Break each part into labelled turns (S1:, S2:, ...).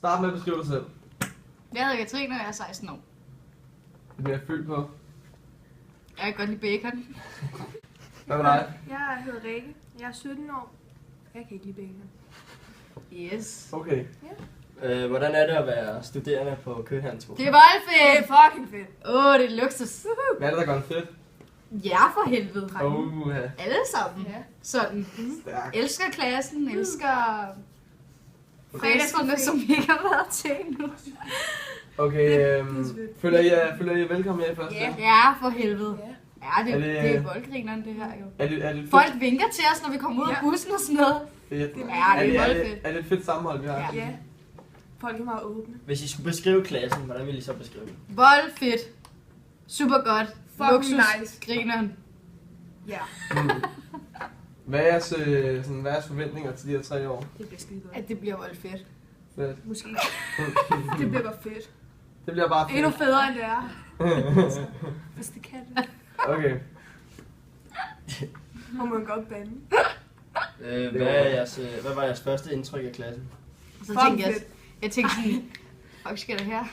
S1: Start med at beskrive dig selv.
S2: Jeg hedder Katrine, og jeg er 16 år.
S1: Det bliver jeg fyldt på.
S2: Jeg kan godt lide bacon.
S1: Hvad med dig?
S3: Jeg hedder Rikke. Jeg er 17 år. Jeg kan ikke lide bacon.
S2: Yes.
S1: Okay.
S4: Hvordan er det at være studerende på Københavnsskolen?
S2: Det er voldfedt!
S3: Det er fucking fedt.
S2: Det er luksus.
S1: Hvad er det, der gør det fedt?
S2: Ja, for helvede.
S1: Ja.
S2: Alle sammen.
S3: Ja.
S2: Sådan.
S1: Stærkt.
S2: Elsker klassen, elsker festerne, som vi ikke har været til endnu.
S1: Okay, føler I jer velkommen her i første?
S3: Ja.
S2: Ja, for helvede.
S3: Ja.
S2: Ja, det
S1: Er det-
S2: er voldgrineren, det her jo.
S1: Er det
S2: Folk vinker til os, når vi kommer ud af bussen og sådan noget.
S1: fedt?
S3: Det er
S2: Ja, det er
S1: er,
S2: voldfedt.
S1: er det et fedt sammenhold, vi har?
S2: Ja.
S3: Ja. Folk er meget åbne.
S4: Hvis I skulle beskrive klassen, hvordan ville I så beskrive den?
S2: Voldfedt. Super godt.
S3: Fucking
S2: Luksus.
S3: nice.
S2: Grineren.
S3: Ja.
S1: Hvad er jeres forventninger til de her 3 år?
S3: Det bliver skide godt.
S2: At det bliver voldfedt.
S1: Fedt.
S3: Måske. Det bliver bare fedt.
S1: Det bliver bare
S3: Endnu
S1: fedt.
S3: federe end det er. Hvis det kan det.
S1: Okay.
S3: Må man godt bande.
S4: Hvad var jeres første indtryk af klassen?
S2: Og så
S3: Fuck
S2: tænkte
S3: fedt.
S2: jeg tænkte sådan, fuck skal det her?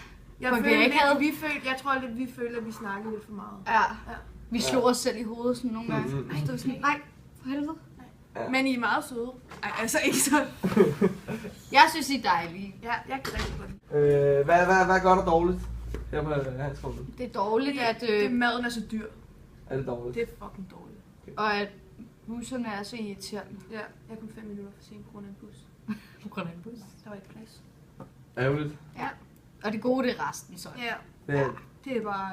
S3: Jeg
S2: Folk,
S3: føler
S2: jeg ikke havde.
S3: jeg tror lidt, vi føler, at vi snakker lidt for meget.
S2: Ja. Vi slog os selv i hovedet sådan nogle gange.
S1: Mhm.
S2: Ej, det var sådan, nej, for helvede.
S1: Ja.
S3: Men I er meget søde. Ej, altså ikke så.
S2: Jeg synes, I er dejlige.
S3: Ja, jeg kan rigtig godt.
S1: Hvad er godt og dårligt her på Hanskolen?
S2: Det er dårligt, at,
S3: Maden er så dyr.
S1: Er det dårligt?
S3: Det er fucking dårligt.
S2: og at busserne er så irriterende.
S3: Ja, jeg kom 5 minutter for sent på grund af en bus.
S2: På grund af en bus.
S3: Der var ikke plads.
S1: Ærgerligt.
S2: Og det gode, det er resten så.
S3: Ja,
S1: Det er,
S3: det er bare...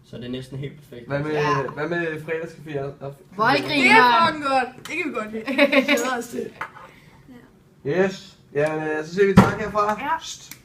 S4: Så det er næsten helt perfekt.
S1: hvad med,
S2: Ja.
S1: hvad med fredagscafé?
S2: Voldgrin.
S3: Det er fucking godt. Det kan vi godt lide. Det glæder os til.
S1: Yes. Ja, så siger vi tak herfra.
S3: Ja.
S1: Psst.